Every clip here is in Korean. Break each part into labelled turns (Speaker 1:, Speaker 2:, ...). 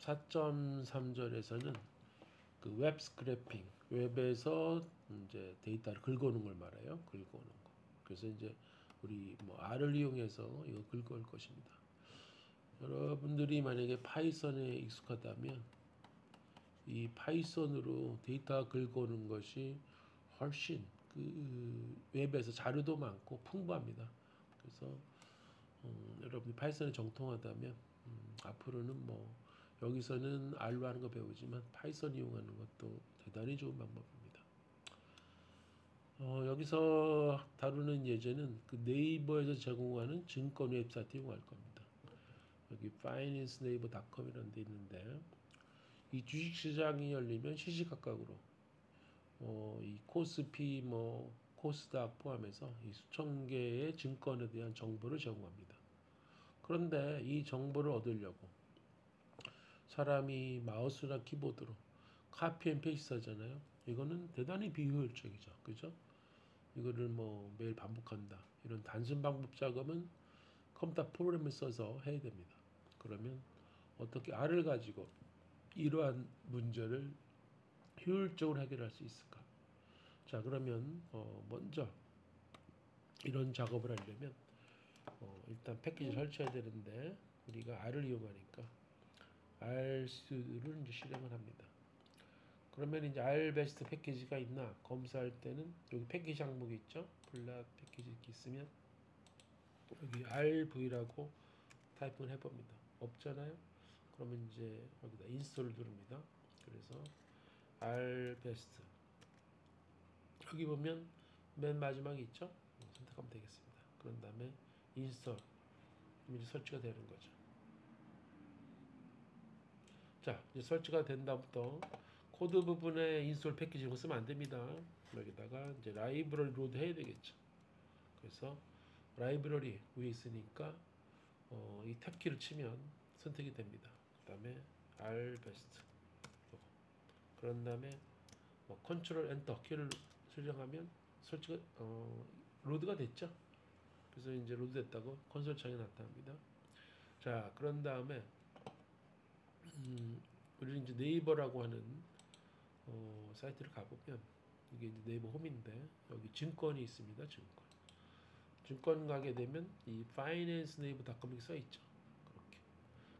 Speaker 1: 4.3절에서는 그 웹 스크래핑, 웹에서 이제 데이터를 긁어오는 걸 말해요. 긁어오는 거. 그래서 이제 우리 뭐 R을 이용해서 이거 긁어올 것입니다. 여러분들이 만약에 파이썬에 익숙하다면 이 파이썬으로 데이터 긁어오는 것이 훨씬 그 웹에서 자료도 많고 풍부합니다. 그래서 여러분이 파이썬에 정통하다면 앞으로는 뭐 여기서는 R로 하는 거 배우지만 파이썬 이용하는 것도 대단히 좋은 방법입니다. 여기서 다루는 예제는 그 네이버에서 제공하는 증권 웹사이트 이용할 겁니다. 여기 financenaver.com이라는 데 있는데 이 주식시장이 열리면 시시각각으로 이 코스피 뭐 코스닥 포함해서 이 수천 개의 증권에 대한 정보를 제공합니다. 그런데 이 정보를 얻으려고 사람이 마우스나 키보드로 카피 앤 페이스트 하잖아요. 이거는 대단히 비효율적이죠. 그죠? 이거를 뭐 매일 반복한다. 이런 단순 방법 작업은 컴퓨터 프로그램을 써서 해야 됩니다. 그러면 어떻게 R을 가지고 이러한 문제를 효율적으로 해결할 수 있을까? 자, 그러면 먼저 이런 작업을 하려면 일단 패키지 설치해야 되는데 우리가 R을 이용하니까 R수를 이제 실행을 합니다. 그러면 이제 R 베스트 패키지가 있나 검사할 때는 여기 패키지 항목이 있죠. 블락 패키지 이렇게 있으면 여기 RV라고 타입을 해봅니다. 없잖아요. 그러면 이제 여기다 인스톨을 누릅니다. 그래서 R 베스트 여기 보면 맨 마지막에 있죠. 선택하면 되겠습니다. 그런 다음에 인스톨 이제 설치가 되는 거죠. 자, 이제 설치가 된 다음부터 코드 부분에 인스톨 패키지 이런 거 쓰면 안 됩니다. 여기다가 이제 라이브러리 로드 해야 되겠죠. 그래서 라이브러리 위에 있으니까 이 탭키를 치면 선택이 됩니다. 그 다음에 RBEST 그런 다음에 컨트롤 엔터 키를 설정하면 설치가 로드가 됐죠. 그래서 이제 로드 됐다고 콘솔 창에 나타납니다. 자, 그런 다음에 우리는 이제 네이버라고 하는 사이트를 가보면 이게 이제 네이버 홈인데 여기 증권이 있습니다. 증권 가게 되면 이 financenaver.com 써 있죠. 그렇게.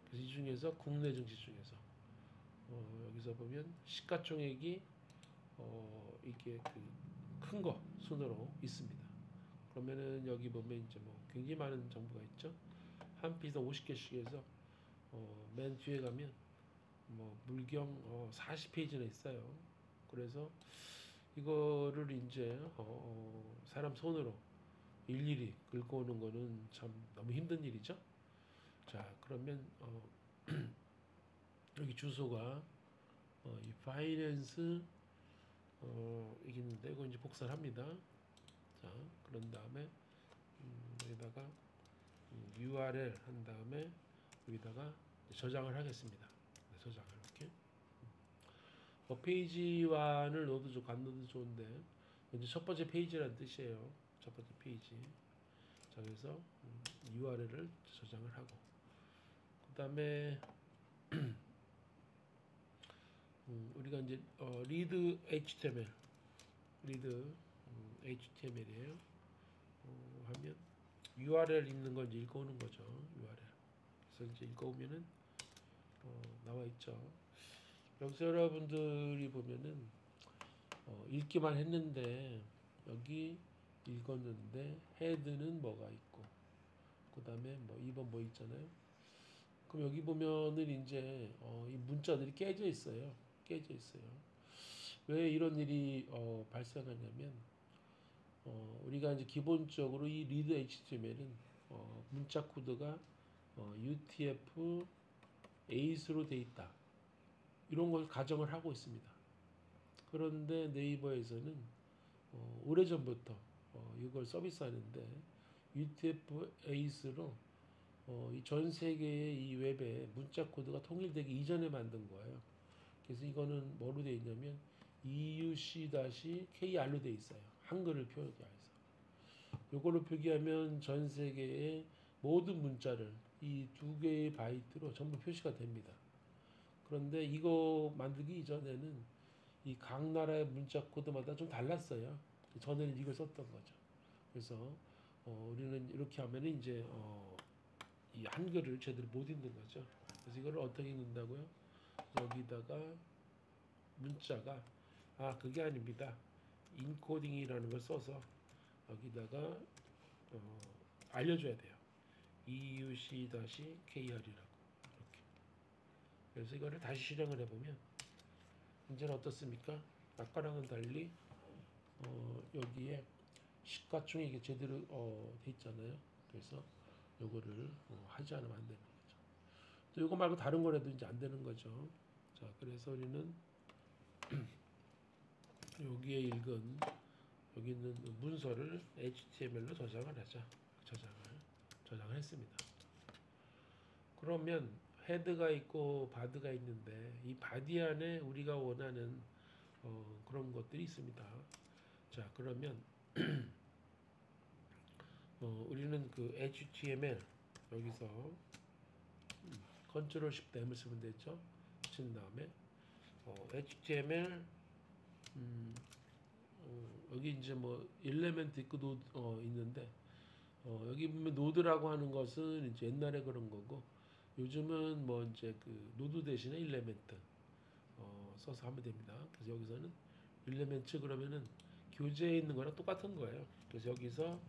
Speaker 1: 그래서 이 중에서 국내 증시 중에서 여기서 보면 시가총액이 이게 그 큰 거 순으로 있습니다. 그러면은 여기 보면 이제 뭐 굉장히 많은 정보가 있죠. 한 피서 50개씩 해서 맨 뒤에 가면 뭐 물경 40페이지나 있어요. 그래서 이거를 이제 사람 손으로 일일이 긁어오는 거는 참 너무 힘든 일이죠. 자, 그러면 여기 주소가 이 파이낸스 이게 있는데 이거 이제 복사를 합니다. 자, 그런 다음에 여기다가 URL 한 다음에 여기다가 저장을 하겠습니다. 네, 저장을 이렇게 페이지 1을 넣어도 좋고 안 넣어도 좋은데 이제 첫 번째 페이지라는 뜻이에요. 첫 번째 페이지. 자, 그래서 URL을 저장을 하고 그 다음에 우리가 이제 read HTML HTML이에요. 하면 URL 있는 걸 이제 읽어오는 거죠. URL. 그래서 이제 읽어오면은 나와 있죠. 여기서 여러분들이 보면은 읽기만 했는데 여기 읽었는데 헤드는 뭐가 있고 그 다음에 뭐 2번 뭐 있잖아요. 그럼 여기 보면은 이제 이 문자들이 깨져 있어요. 깨져 있어요. 왜 이런 일이 발생하냐면 우리가 이제 기본적으로 이 리드 HTML은 문자 코드가 UTF 8으로 돼 있다. 이런 걸 가정을 하고 있습니다. 그런데 네이버에서는 오래전부터 이걸 서비스하는데 UTF-8로 이 전 세계의 이 웹에 문자 코드가 통일되기 이전에 만든 거예요. 그래서 이거는 뭐로 되어 있냐면 EUC-KR로 되어 있어요. 한글을 표기해서. 이걸로 표기하면 전 세계의 모든 문자를 이 두 개의 바이트로 전부 표시가 됩니다. 그런데 이거 만들기 이전에는 이 각 나라의 문자 코드마다 좀 달랐어요. 전에는 이걸 썼던 거죠. 그래서 우리는 이렇게 하면은 이제 이 한글을 제대로 못 읽는 거죠. 그래서 이걸 어떻게 읽는다고요? 여기다가 문자가 그게 아닙니다. 인코딩이라는 걸 써서 여기다가 알려줘야 돼요. EUC-KR이라고 이렇게. 그래서 이거를 다시 실행을 해보면 이제는 어떻습니까? 아까랑은 달리 여기에 시가총이 이게 제대로 돼 있잖아요. 그래서 요거를 하지 않으면 안 되는 거죠. 또 이거 말고 다른 거라도 이제 안 되는 거죠. 자, 그래서 우리는 여기에 읽은 여기 있는 문서를 HTML로 저장을 하자. 저장을 했습니다. 그러면 헤드가 있고 바디가 있는데 이 바디 안에 우리가 원하는 그런 것들이 있습니다. 자, 그러면 우리는 그 HTML 여기서 컨트롤 Shift M을 쓰면 되죠. 친 다음에 HTML 여기 이제 뭐 일레멘트 있고 있는데 여기 보면 노드라고 하는 것은 이제 옛날에 그런 거고 요즘은 뭐 이제 그 노드 대신에 일레멘트 써서 하면 됩니다. 그래서 여기서는 일레멘트 그러면은 교재에 있는 거랑 똑같은 거예요. 그래서 여기서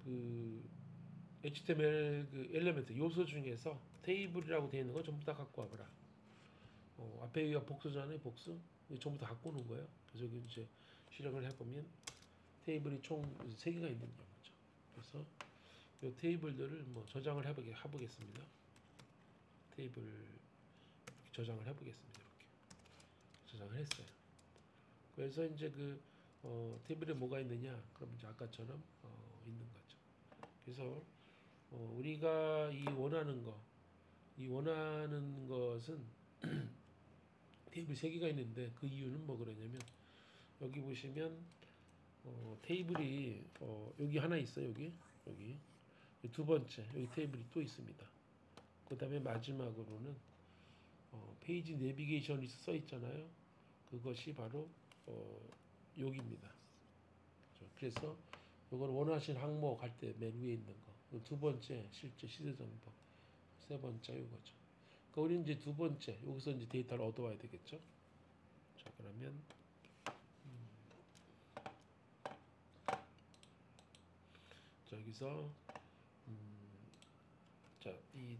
Speaker 1: 그 HTML 그 엘리멘트 요소 중에서 테이블이라고 되어 있는 거 전부 다 갖고 와봐라. 앞에 여기가 복수잖아요, 복수. 전부 다 갖고 오는 거예요. 그래서 여기 이제 실행을 해보면 테이블이 총 3개가 있는 거죠. 그래서 이 테이블들을 뭐 저장을 해보겠습니다. 테이블 저장을 해보겠습니다. 이렇게 저장을 했어요. 그래서 이제 그 테이블에 뭐가 있느냐? 그럼 이제 아까처럼 있는 거죠. 그래서 우리가 이 원하는 것은 테이블 3개가 있는데 그 이유는 뭐 그러냐면 여기 보시면 테이블이 여기 하나 있어요. 여기 두 번째 여기 테이블이 또 있습니다. 그 다음에 마지막으로는 페이지 내비게이션이 써 있잖아요. 그것이 바로 여기입니다. 그래서 이걸 원하시는 항목 할 때 맨 위에 있는 거. 두 번째 실제 시세 정보. 세 번째 이거죠. 그러니까 우리는 이제 두 번째 여기서 이제 데이터를 얻어와야 되겠죠. 자, 그러면 자, 여기서 자, 이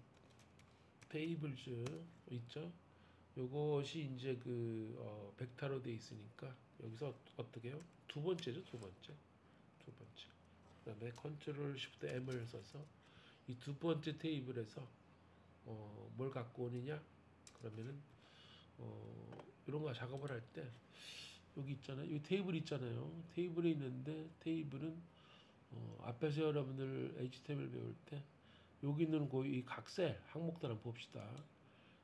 Speaker 1: 테이블즈 있죠. 요것이 이제 그 벡터로 돼 있으니까 여기서 어떻게 해요? 두 번째죠, 두 번째. 그다음에 컨트롤 쉬프트 M을 써서 이 두 번째 테이블에서 뭘 갖고 오느냐? 그러면은 이런 거 작업을 할 때 여기 있잖아요. 여기 테이블 있잖아요. 테이블에 있는데 테이블은 앞에서 여러분들 HTML 배울 때 여기 있는 이 각셀 항목들 한번 봅시다.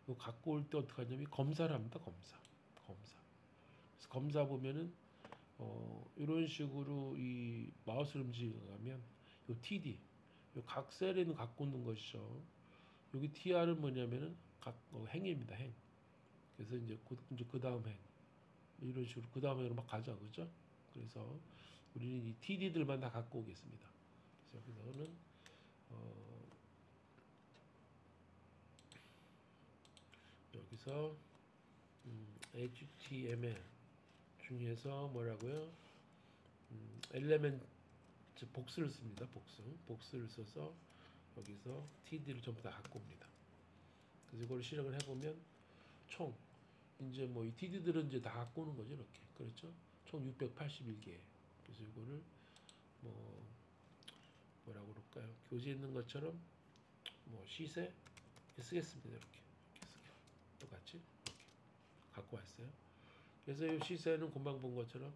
Speaker 1: 이거 갖고 올 때 어떻게 하냐면 검사를 합니다. 검사. 그래서 검사 보면은 이런 식으로 이 마우스를 움직여가면 요 TD, 요 각셀에는 갖고 오는 것이죠. 여기 TR은 뭐냐면은 행입니다. 행. 그래서 이제 그 다음 행 이런 식으로 그 다음에 막 가죠, 그죠? 그래서 우리는 이 TD들만 다 갖고 오겠습니다. 그래서 여기서는 여기서 HTML 중에서 뭐라고요? 엘리멘트 복수를 씁니다. 복수를 써서 여기서 TD를 전부 다 갖고 옵니다. 그래서 이걸 실행을 해보면 총 이제 뭐 이 TD들은 이제 다 갖고 오는 거죠. 이렇게 그렇죠? 총 681개. 그래서 이거를 뭐라고 그럴까요? 교재에 있는 것처럼 뭐 시세 쓰겠습니다. 이렇게 똑같이 이렇게 갖고 왔어요. 그래서 이 시세는 금방 본 것처럼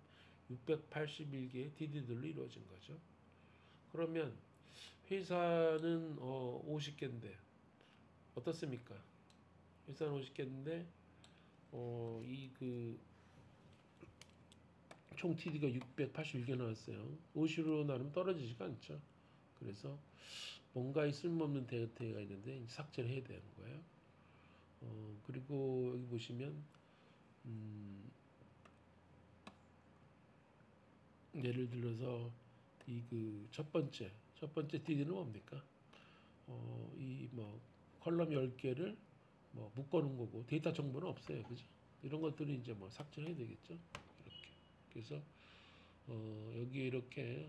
Speaker 1: 681개의 TD들로 이루어진 거죠. 그러면 회사는 50개인데 어떻습니까? 회사는 50개인데 이 그 총 TD가 681개 나왔어요. 50으로 나누면 떨어지지가 않죠. 그래서 뭔가 쓸모없는 데이터가 있는데 삭제를 해야 되는 거예요. 그리고 여기 보시면 예를 들어서 이 그 첫 번째 TD는 뭡니까? 이 뭐 컬럼 10개를 뭐 묶어놓은 거고 데이터 정보는 없어요, 그죠? 이런 것들을 이제 뭐 삭제해야 되겠죠. 이렇게. 그래서 여기 이렇게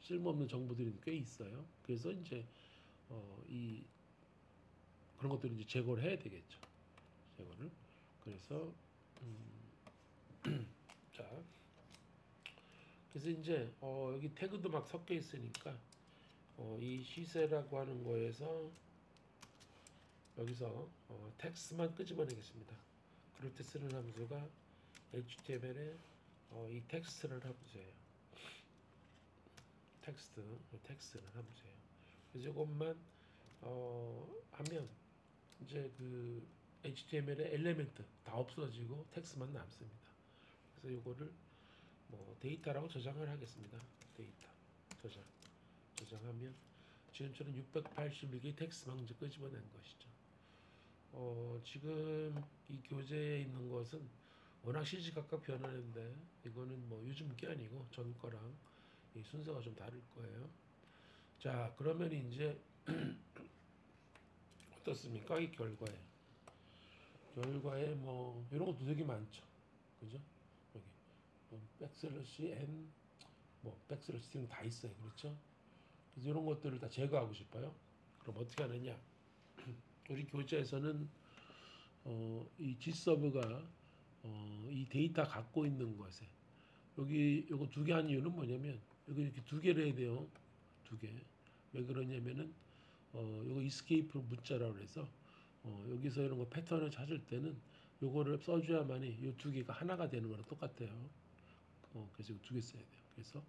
Speaker 1: 쓸모없는 정보들이 꽤 있어요. 그래서 이제 이 그런 것들을 이제 제거를 해야 되겠죠. 제거를. 그래서 자, 그래서 이제 여기 태그도 막 섞여 있으니까 이 시세라고 하는 거에서 여기서 텍스트만 끄집어내겠습니다. 그럴 때 쓰는 함수가 HTML에 이 텍스트를 함수예요. 텍스트는 함수예요. 그래서 이것만 하면 이제 그 HTML의 엘리멘트 다 없어지고 텍스트만 남습니다. 그래서 이거를 뭐 데이터라고 저장을 하겠습니다. 데이터 저장하면 지금처럼 681개 텍스트만 이제 끄집어낸 것이죠. 지금 이 교재에 있는 것은 워낙 시시각각 변하는데 이거는 뭐 요즘 게 아니고 전 거랑 이 순서가 좀 다를 거예요. 자, 그러면 이제 어떻습니까? 이 결과에 뭐 이런 것도 되게 많죠. 그죠? 여기 백슬러시 n 뭐 백슬러시 t는 다 있어요. 그렇죠? 그래서 이런 것들을 다 제거하고 싶어요. 그럼 어떻게 하느냐? 우리 교재에서는 이 G서브가 이 데이터 갖고 있는 것에 여기 요거 두 개 한 이유는 뭐냐면 여기 이렇게 두 개를 해야 돼요. 두 개. 왜 그러냐면은 요거 이스케이프 문자라고 그래서 여기서 이런 거 패턴을 찾을 때는 요거를 써줘야만이 요 두 개가 하나가 되는 거랑 똑같아요. 그래서 두 개 써야 돼요. 그래서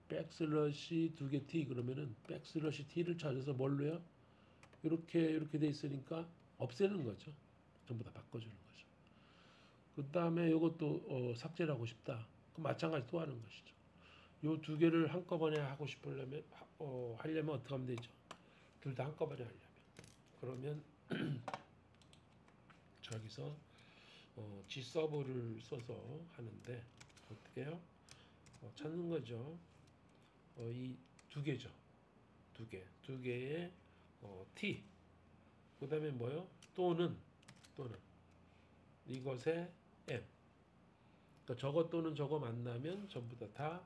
Speaker 1: 백슬러시 두 개 t 그러면은 백슬러시 t를 찾아서 뭘로요? 이렇게 돼 있으니까 없애는 거죠. 전부 다 바꿔주는 거죠. 그 다음에 이것도 삭제를 하고 싶다. 그럼 마찬가지 또 하는 것이죠. 요 두 개를 한꺼번에 하고 싶으려면 하려면 어떻게 하면 되죠? 둘 다 한꺼번에 하려면 그러면 저기서 G서브를 써서 하는데 어떻게 해요? 찾는 거죠. 이 두 개죠. 두 개의 T 그 다음에 뭐요? 또는 이것의 M 그러니까 저거 또는 저거 만나면 전부 다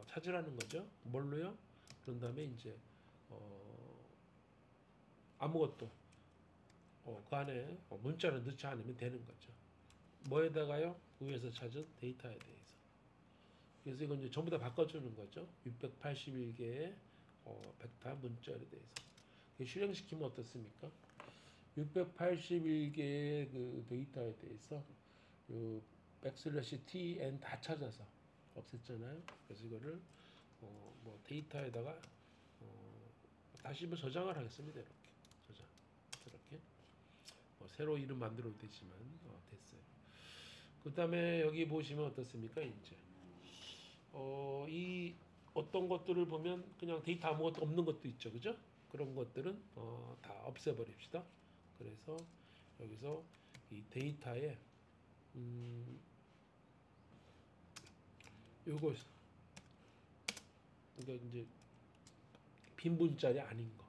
Speaker 1: 찾으라는 거죠. 뭘로요? 그런 다음에 이제 아무것도 그 안에 문자를 넣지 않으면 되는 거죠. 뭐에다가요? 위에서 찾은 데이터에 대해서. 그래서 이건 이제 전부 다 바꿔주는 거죠. 681개의 벡터 문자에 대해서. 실행시키면 어떻습니까? 681개의 그 데이터에 대해서 요 백슬래시 tn 다 찾아서 없앴잖아요. 그래서 이거를 뭐 데이터에다가 다시 한번 저장을 하겠습니다. 이렇게 새로 이름 만들어도 되지만 됐어요. 그 다음에 여기 보시면 어떻습니까? 이제 이 어떤 것들을 보면 그냥 데이터 아무것도 없는 것도 있죠, 그죠? 그런 것들은 다 없애버립시다. 그래서 여기서 이 데이터에 요거 그러니까 이제 빈 문자리 아닌 거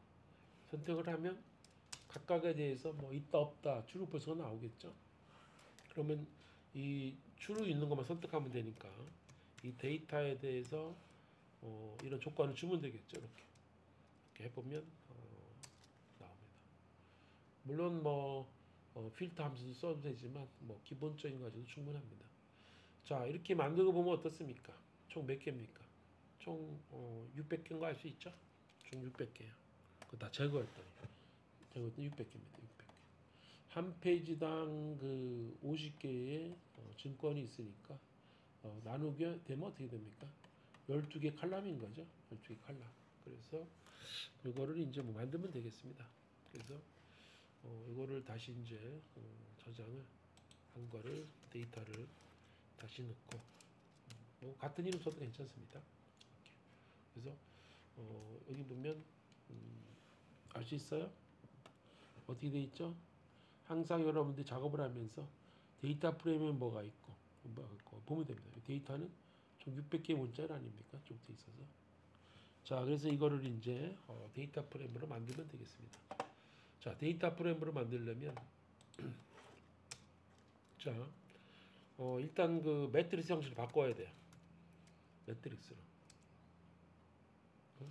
Speaker 1: 선택을 하면 각각에 대해서 뭐 있다 없다 true false가 나오겠죠. 그러면 이 true 있는 것만 선택하면 되니까 이 데이터에 대해서 이런 조건을 주면 되겠죠. 이렇게 해보면 나옵니다. 물론 뭐 필터 함수도 써도 되지만 뭐 기본적인 가지도 충분합니다. 자, 이렇게 만들고 보면 어떻습니까? 총 몇 개입니까? 총 600개인 거 알 수 있죠? 총 600개예요. 그거 다 제거했더니 600개입니다. 600개. 한 페이지당 그 50개의 증권이 있으니까 나누게 되면 어떻게 됩니까? 12개 칼럼인 거죠. 12개 칼럼. 그래서 이거를 이제 뭐 만들면 되겠습니다. 그래서 이거를 다시 이제 저장을 한 거를 데이터를 다시 넣고 뭐 같은 이름 써도 괜찮습니다. 이렇게. 그래서 여기 보면 알 수 있어요? 어떻게 돼 있죠? 항상 여러분들이 작업을 하면서 데이터 프레임에 뭐가 있고 보면 됩니다. 데이터는 총 600개의 문자일 아닙니까? 쭉 돼 있어서. 자, 그래서 이거를 이제 데이터 프레임으로 만들면 되겠습니다. 자, 데이터 프레임으로 만들려면 자, 일단 그 매트릭스 형식을 바꿔야 돼요.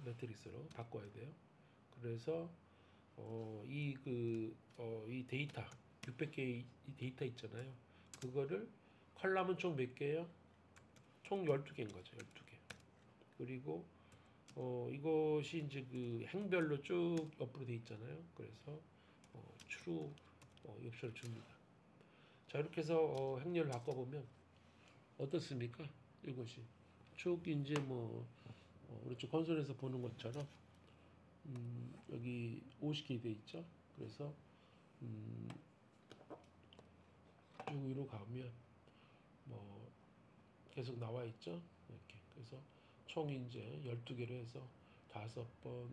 Speaker 1: 매트릭스로 바꿔야 돼요. 그래서 이 데이터 600개의 이 데이터 있잖아요. 그거를 컬럼은 총 몇 개예요? 총 12개인 거죠. 12개. 그리고 이것이 이제 그 행별로 쭉 옆으로 돼 있잖아요. 그래서 true 옵션을 줍니다. 자, 이렇게 해서 행렬을 바꿔보면 어떻습니까? 이것이 쭉 이제 뭐 우리 쪽 콘솔에서 보는 것처럼 여기 50개 돼 있죠. 그래서 쭉 위로 가면 뭐 계속 나와 있죠. 이렇게. 그래서 총 이제 12개로 해서 5번,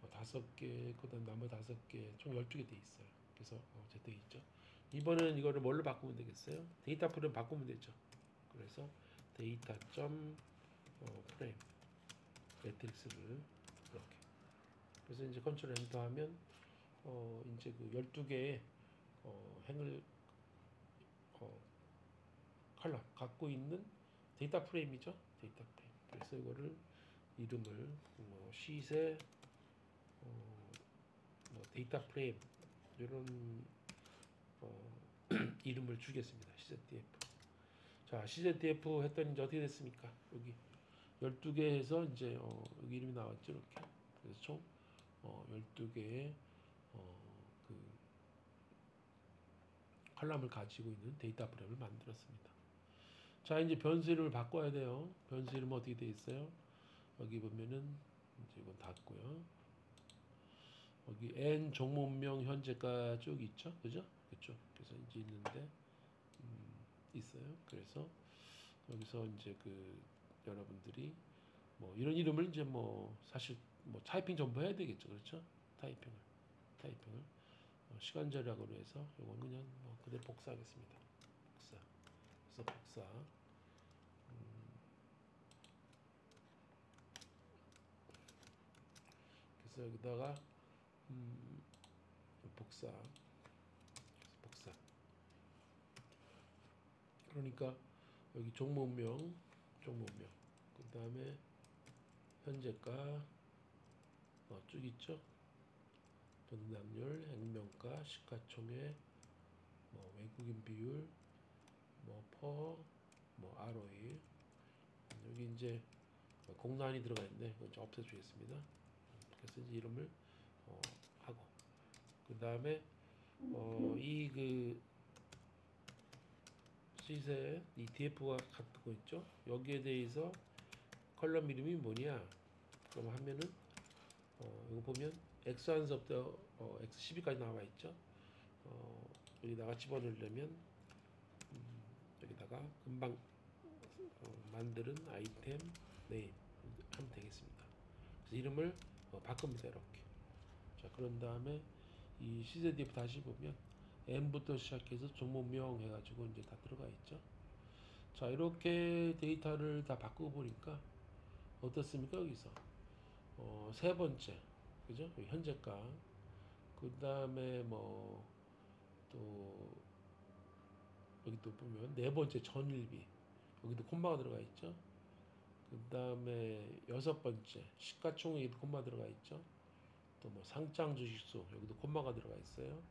Speaker 1: 5개, 그다음 나머지 5개, 총 12개 돼 있어요. 그래서 이제 돼 있죠. 이번에는 이거를 뭘로 바꾸면 되겠어요? 데이터 프레임 바꾸면 되죠. 그래서 데이터 점 프레임 매트릭스를 이렇게. 그래서 이제 컨트롤 엔터 하면 이제 그 12개의 행을 컬럼 갖고 있는 데이터 프레임이죠. 데이터 프레임. 그래서 이거를 이름을 시세 데이터 프레임 이런 이름을 주겠습니다. CZDF. 자, CZDF 했더니 이제 어떻게 됐습니까? 여기 12개 해서 이제 여기 이름이 나왔죠. 이렇게. 그래서 총 12개의 그 컬럼을 가지고 있는 데이터 프레임을 만들었습니다. 자, 이제 변수 이름을 바꿔야 돼요. 변수 이름 어떻게 돼 있어요? 여기 보면은 이제 이건 닫고요. 여기 n 종목명 현재가 쭉 있죠, 그죠? 그쪽. 그래서 이제 있는데 있어요. 그래서 여기서 이제 그 여러분들이 뭐 이런 이름을 이제 뭐 사실 뭐 타이핑 전부 해야 되겠죠, 그렇죠? 타이핑을 시간 절약으로 해서 이건 그냥 뭐 그대로 복사하겠습니다. 그래서 복사. 그래서 여기다가 복사. 그러니까 여기 종목명, 그 다음에 현재가 쭉 있죠. 변동률, 액면가, 시가총액, 뭐 외국인 비율, 뭐 퍼, 뭐 ROE. 여기 이제 공란이 들어가 있는데 이건 좀 없애주겠습니다. 그래서 이제 이름을 하고 그 다음에 이 그 시세 ETF가 갖고 있죠. 여기에 대해서 컬럼 이름이 뭐냐? 그럼 하면은 이거 보면 X1서부터 X12까지 나와 있죠. 여기다가 집어넣으려면 여기다가 금방 만드는 아이템 네임 하면 되겠습니다. 그래서 이름을 바꿉니다. 이렇게. 자, 그런 다음에 이 CZDF 다시 보면 N부터 시작해서 종목명 해가지고 이제 다 들어가 있죠. 자, 이렇게 데이터를 다 바꾸고 보니까 어떻습니까? 여기서 세 번째, 그죠? 현재가, 그 다음에 뭐 또 여기 또 보면 네 번째 전일비, 여기도 콤마가 들어가 있죠. 그 다음에 여섯 번째 시가총액에도 콤마 들어가 있죠. 또 뭐 상장 주식수, 여기도 콤마가 들어가 있어요.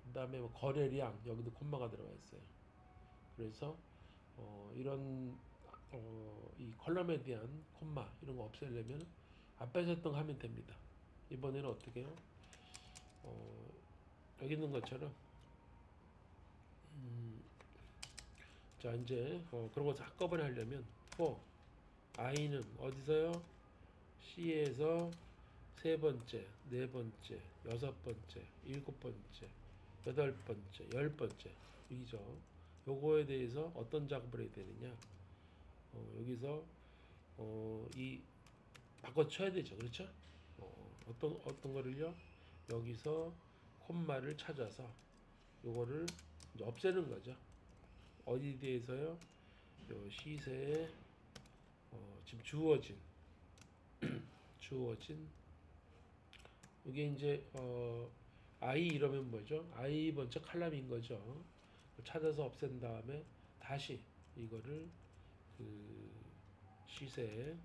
Speaker 1: 그 다음에 뭐 거래량, 여기도 콤마가 들어가 있어요. 그래서 이런 이 컬럼에 대한 콤마 이런 거 없애려면 앞에서 했던 거 하면 됩니다. 이번에는 어떻게 해요? 여기 있는 것처럼 자, 이제 그런 거 한꺼번에 하려면 for i는 어디서요? C에서 세 번째, 네 번째, 여섯 번째, 일곱 번째, 여덟 번째, 열 번째 이죠. 요거에 대해서 어떤 작업을 해야 되느냐? 여기서 이 바꿔 쳐야 되죠, 그렇죠? 어떤 거를요? 여기서 콤마를 찾아서 요거를 이제 없애는 거죠. 어디에 대해서요? 요 시세에 지금 주어진 이게 이제 I 이러면 뭐죠? I 번째 칼럼인 거죠. 찾아서 없앤 다음에 다시 이거를 그 시세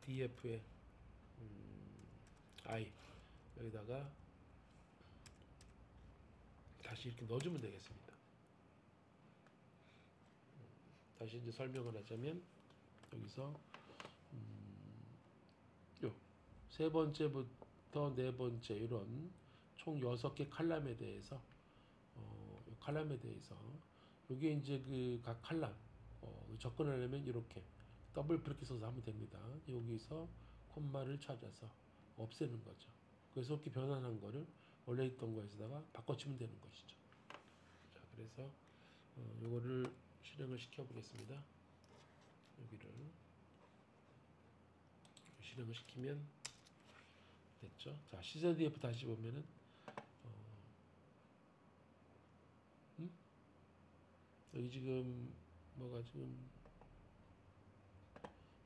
Speaker 1: DF에 I 여기다가 다시 이렇게 넣어주면 되겠습니다. 다시 이제 설명을 하자면 여기서 요 세 번째부터 네 번째 이런 총 6개 칼럼에 대해서 칼럼에 대해서 이게 이제 그 각 칼럼 접근하려면 이렇게 더블 브레이크 써서 하면 됩니다. 여기서 콤마를 찾아서 없애는 거죠. 그래서 이렇게 변환한 거를 원래 있던 거에다가 바꿔치면 되는 것이죠. 자, 그래서 요거를 실행을 시켜 보겠습니다. 여기를 실행을 시키면 됐죠. 자, CZDF 다시 보면은 여기 지금 뭐가 지금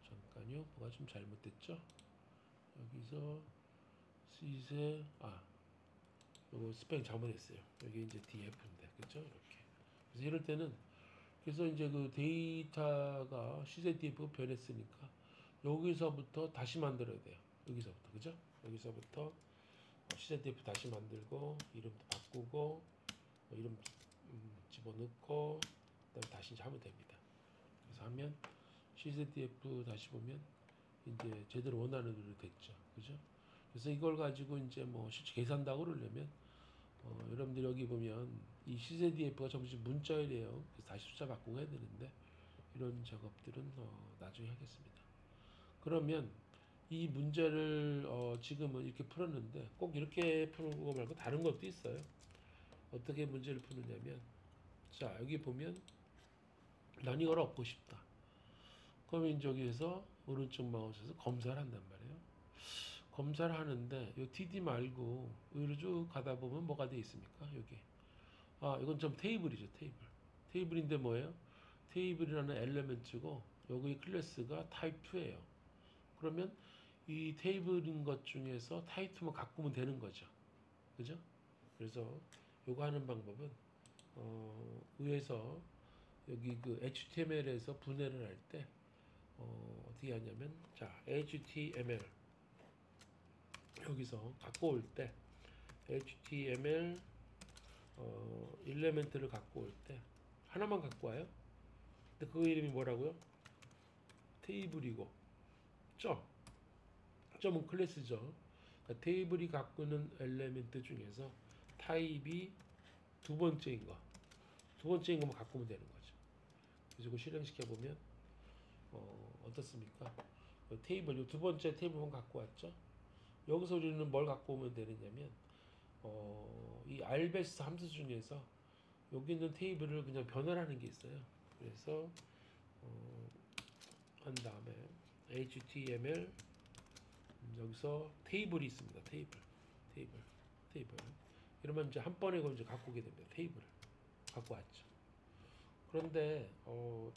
Speaker 1: 잠깐요. 뭐가 좀 잘못됐죠? 여기서 시세 요거 스펠 잘못했어요. 여기 이제 DF인데 그죠? 이렇게. 그래서 이럴 때는 그래서 이제 그 데이터가 CZDF 변했으니까 여기서부터 다시 만들어야 돼요. 여기서부터 그죠? 여기서부터 CZDF 다시 만들고 이름도 바꾸고 이름 집어넣고 그다음에 다시 이제 하면 됩니다. 그래서 하면 CZDF 다시 보면 이제 제대로 원하는 대로 됐죠. 그죠? 그래서 이걸 가지고 이제 뭐 실제 계산다고 그러려면 여러분들 여기 보면 이 CZDF가 전부 문자열이에요. 그래서 다시 숫자 바꾸고 해야 되는데 이런 작업들은 나중에 하겠습니다. 그러면 이 문제를 지금은 이렇게 풀었는데 꼭 이렇게 푸는 거 말고 다른 것도 있어요. 어떻게 문제를 푸느냐면 자 여기 보면 난 이걸 얻고 싶다. 그럼 이제 여기에서 오른쪽 마우스에서 검사를 한단 말이에요. 검사를 하는데 이 TD 말고 위로 쭉 가다 보면 뭐가 돼 있습니까? 여기. 이건 좀 테이블이죠. 테이블인데 뭐예요? 테이블이라는 엘리먼트고 여기 클래스가 타입 2예요. 그러면 이 테이블인 것 중에서 타입 2만 갖고 오면 되는 거죠. 그죠? 그래서 요거 하는 방법은 위에서 여기 그 HTML에서 분해를 할 때 어떻게 하냐면 자 HTML 여기서 갖고 올 때 HTML 일레멘트를 갖고 올 때 하나만 갖고 와요. 근데 그 이름이 뭐라고요? 테이블이고 점은 클래스죠. 그러니까 테이블이 갖고 있는 엘리멘트 중에서 타입이 두 번째인 것만 갖고 오면 되는 거죠. 그래서 이거 실행시켜 보면 어떻습니까? 테이블 이 두 번째 테이블만 갖고 왔죠. 여기서 우리는 뭘 갖고 오면 되느냐면 이 알베스 함수 중에서 여기 있는 테이블을 그냥 변환하는 게 있어요. 그래서 한 다음에 HTML 여기서 테이블이 있습니다. 테이블. 이러면 이제 한 번에 이제 갖고 오게 됩니다. 테이블을 갖고 왔죠. 그런데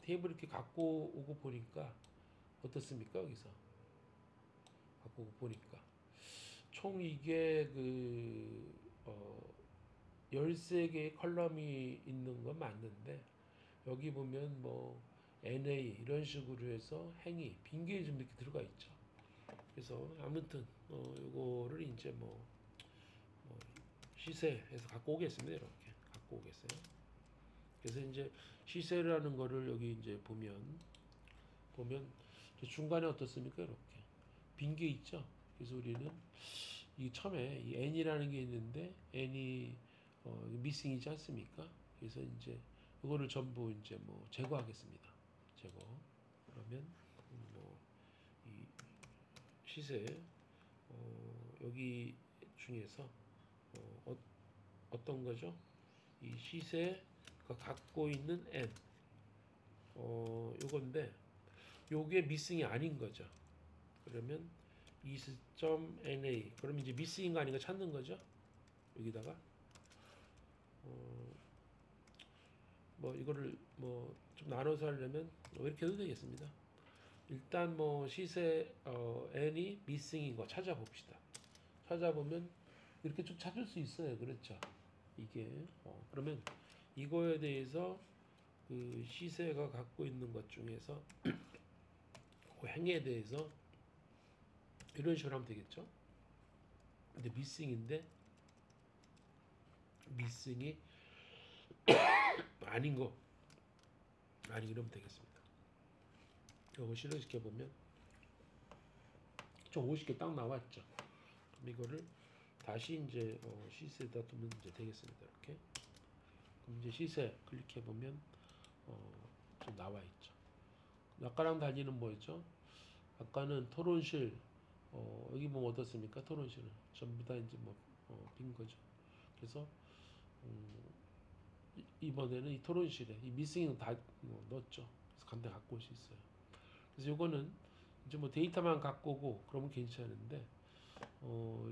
Speaker 1: 테이블 이렇게 갖고 오고 보니까 어떻습니까? 여기서 갖고 오고 보니까 총 이게 13개의 컬럼이 있는 건 맞는데 여기 보면 뭐 NA 이런 식으로 해서 행위, 빈게 좀 이렇게 들어가 있죠. 그래서 아무튼 요거를 이제 뭐 시세에서 갖고 오겠습니다. 이렇게 갖고 오겠어요. 그래서 이제 시세라는 거를 여기 이제 보면 중간에 어떻습니까? 이렇게 빈 게 있죠. 그래서 우리는 이 처음에 이 n이라는 게 있는데 n이 미싱이지 않습니까? 그래서 이제 이거를 전부 이제 뭐 제거하겠습니다. 제거. 그러면 뭐 이 시세 여기 중에서 어떤 거죠? 이 시세가 갖고 있는 n 요건데 요게 미싱이 아닌 거죠. 그러면 is.na 그러면 이제 미싱인 거 아닌 거 찾는 거죠. 여기다가 뭐 이거를 뭐 좀 나눠서 하려면 이렇게 해도 되겠습니다. 일단 뭐 시세 n이 미싱인 거 찾아봅시다. 찾아보면 이렇게 좀 찾을 수 있어요. 그렇죠? 이게 그러면 이거에 대해서 그 시세가 갖고 있는 것 중에서 그 행에 대해서 이런 식으로 하면 되겠죠? 근데 미싱인데 미싱이 아닌 거 아니 이러면 되겠습니다. 이거 실행시켜 보면 좀 50개 딱 나왔죠. 그럼 이거를 다시 이제 시세에다 두면 이제 되겠습니다. 이렇게. 그럼 이제 시세 클릭해 보면 좀 나와 있죠. 아까랑 달리는 뭐였죠? 아까는 토론실 여기 뭐 어떻습니까? 토론실은 전부 다 이제 뭐 빈 거죠. 그래서 이번에는 이 토론실에 이 미싱은 다 넣었죠. 그래서 간단히 갖고 올 수 있어요. 그래서 요거는 이제 뭐 데이터만 갖고 오고 그러면 괜찮은데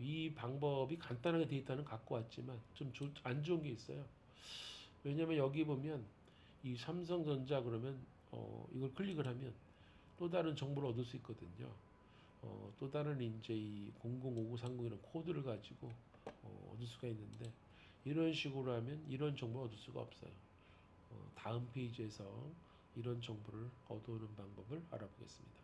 Speaker 1: 이 방법이 간단하게 데이터는 갖고 왔지만 좀 안 좋은 게 있어요. 왜냐면 여기 보면 이 삼성전자 그러면 이걸 클릭을 하면 또 다른 정보를 얻을 수 있거든요. 또 다른 이제 이 005930 이런 코드를 가지고 얻을 수가 있는데 이런 식으로 하면 이런 정보를 얻을 수가 없어요. 다음 페이지에서 이런 정보를 얻어오는 방법을 알아보겠습니다.